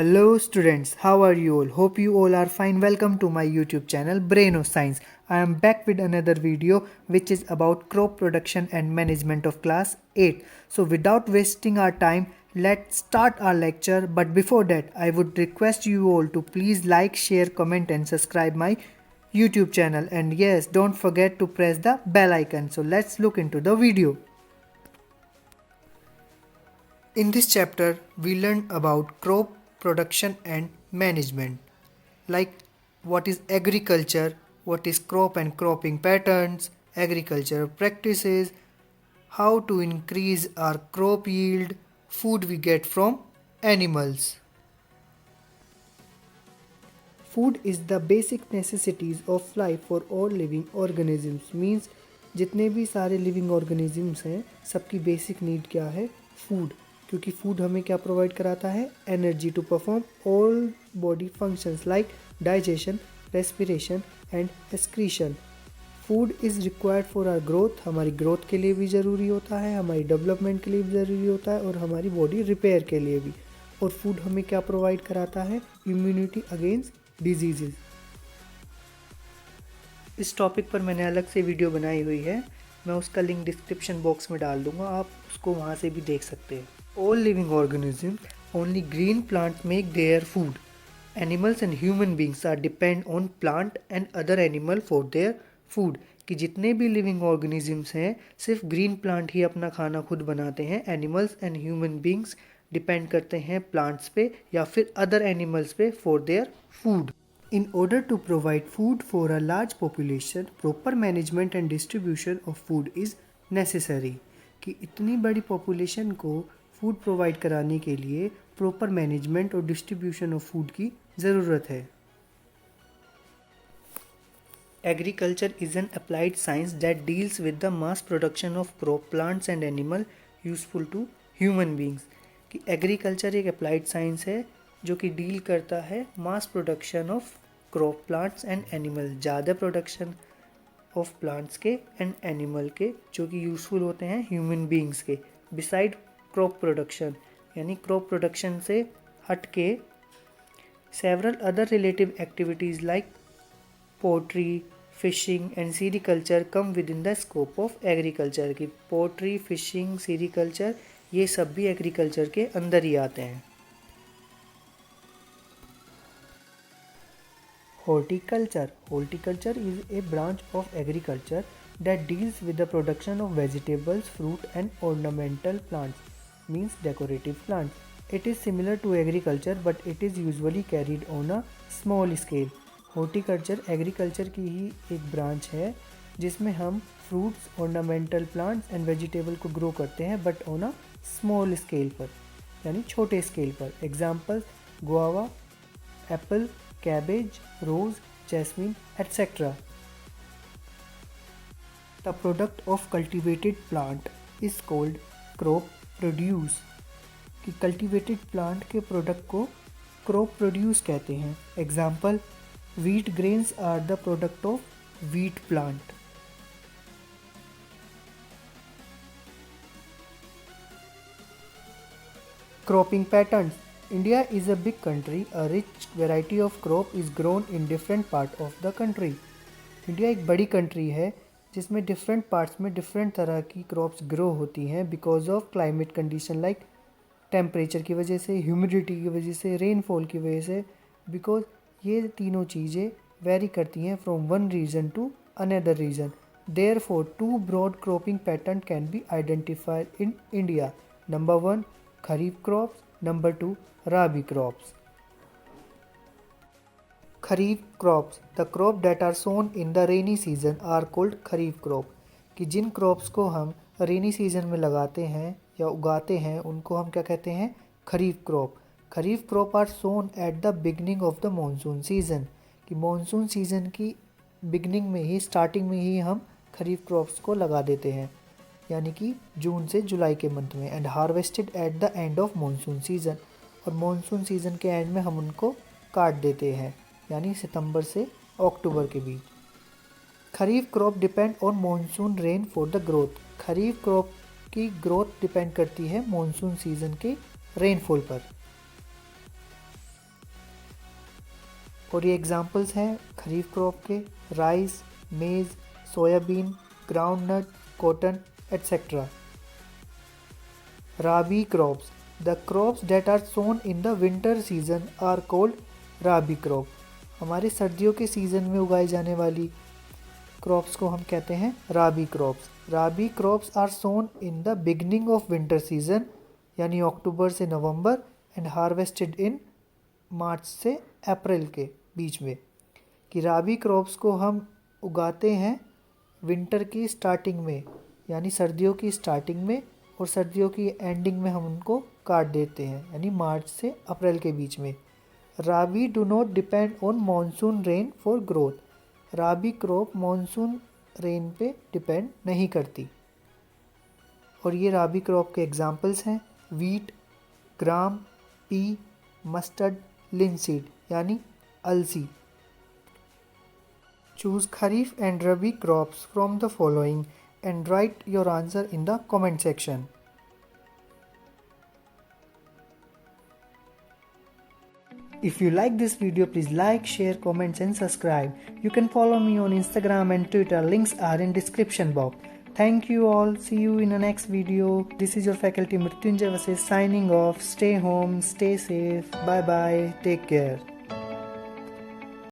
Hello students, how are you all? Hope you all are fine. Welcome to my YouTube channel Brain of Science. I am back with another video which is about crop production and management of class 8. So without wasting our time, let's start our lecture. But before that, I would request you all to please like, share, comment and subscribe my YouTube channel. And yes, don't forget to press the bell icon. So let's look into the video. In this chapter, we learned about crop production and management, like what is agriculture, what is crop and cropping patterns, agricultural practices, how to increase our crop yield, food we get from animals. Food is the basic necessities of life for all living organisms. Means जितने भी सारे living organisms हैं सबकी basic need क्या है? Food. क्योंकि food हमें क्या प्रोवाइड कराता है? Energy to perform all body functions like digestion, respiration and excretion. Food is required for our growth. हमारी ग्रोथ के लिए भी ज़रूरी होता है, हमारी डेवलपमेंट के लिए भी ज़रूरी होता है और हमारी बॉडी रिपेयर के लिए भी. और फूड हमें क्या प्रोवाइड कराता है? Immunity against disease. इस टॉपिक पर मैंने अलग से वीडियो बनाई हुई है, मैं उसका लिंक डिस्क्रिप्शन बॉक्स में डाल दूंगा, आप उसको वहाँ से भी देख सकते हैं. All living organism only green plant make their food. Animals and human beings are depend on plant and other animal for their food. कि जितने भी लिविंग ऑर्गेनिजम्स हैं सिर्फ ग्रीन प्लांट ही अपना खाना खुद बनाते हैं. Animals and human beings depend करते हैं प्लांट्स पे या फिर अदर एनिमल्स पे for their food. In order to provide food for a large population, proper management and distribution of food is necessary. कि इतनी बड़ी पॉपुलेशन को फूड प्रोवाइड कराने के लिए प्रॉपर मैनेजमेंट और डिस्ट्रीब्यूशन ऑफ फूड की ज़रूरत है. Agriculture is an applied science that deals with the mass production of crop plants and animal useful to human beings. कि एग्रीकल्चर एक अप्लाइड साइंस है जो कि डील करता है mass production of crop plants and animal, ज़्यादा production of plants के and animal के जो कि यूज़फुल होते हैं ह्यूमन बींग्स के. बिसाइड क्रॉप प्रोडक्शन, यानी क्रॉप प्रोडक्शन से हट के several other relative activities like poultry, fishing and sericulture come with in the scope of agriculture. की पोल्ट्री, फिशिंग, सीरीकल्चर ये सब भी एग्रीकल्चर के अंदर ही आते हैं. Horticulture. Horticulture is a branch of agriculture that deals with the production of vegetables, fruit and ornamental plants, means decorative plants. It is similar to agriculture but it is usually carried on a small scale. Horticulture agriculture की ही एक branch है जिसमें हम fruits, ornamental plants and vegetable को grow करते हैं but on a small scale पर, यानी छोटे स्केल पर. Examples guava, Apple, cabbage, rose, jasmine, etc. The product of cultivated plant is called crop produce. कि cultivated plant के product को crop produce कहते हैं. Example, wheat grains are the product of wheat plant. Cropping patterns. India is a big country. A rich variety of crop is grown in different part of the country. India एक बड़ी country है जिसमें different parts में different तरह की crops grow होती हैं because of climate condition like temperature की वजह से, ह्यूमिडिटी की वजह से, रेनफॉल की वजह से. बिकॉज ये तीनों चीज़ें वेरी करती हैं from one region to another region. Therefore two broad cropping pattern can be identified in India. Number 1 kharif crops, number 2 Rabi crops. Kharif crops. The crop that are sown in the rainy season are called Kharif crop. कि जिन crops को हम rainy season में लगाते हैं या उगाते हैं उनको हम क्या कहते हैं? Kharif crop. Kharif crop are sown at the beginning of the monsoon season. कि मानसून सीजन की बिगनिंग में ही, स्टार्टिंग में ही हम खरीफ क्रॉप्स को लगा देते हैं, यानी कि जून से जुलाई के मंथ में. And harvested at the end of monsoon season. और मानसून सीज़न के एंड में हम उनको काट देते हैं, यानी सितंबर से अक्टूबर के बीच. Kharif crop depend on monsoon rain for the growth. Kharif crop की ग्रोथ डिपेंड करती है मानसून सीज़न के रेनफॉल पर. और ये एग्जांपल्स हैं खरीफ क्रॉप के, rice, maize, soybean, groundnut, cotton etcetera. Rabi crops, the crops that are sown in the winter season are called rabi crop. हमारे सर्दियों के सीज़न में उगाई जाने वाली क्रॉप्स को हम कहते हैं rabi crops. Rabi crops are sown in the beginning of winter season, यानी अक्टूबर से नवंबर, एंड हार्वेस्टेड इन मार्च से अप्रैल के बीच में। कि राबी क्रॉप्स को हम उगाते हैं विंटर की स्टार्टिंग में, यानी सर्दियों की स्टार्टिंग में, और सर्दियों की एंडिंग में हम उनको काट देते हैं, यानी मार्च से अप्रैल के बीच में। Rabi do not depend on monsoon rain for growth. Rabi crop monsoon rain पे डिपेंड नहीं करती। और ये राबी क्रॉप के एग्जांपल्स हैं wheat, gram, pea, mustard, linseed यानी अलसी। Choose kharif and rabi crops from the following and write your answer in the comment section. If you like this video, please like, share, comments and subscribe. You can follow me on Instagram and Twitter. Links are in description box. Thank you all. See you in the next video. This is your faculty Mrityunjay Vase signing off. Stay home, stay safe. Bye bye. Take care.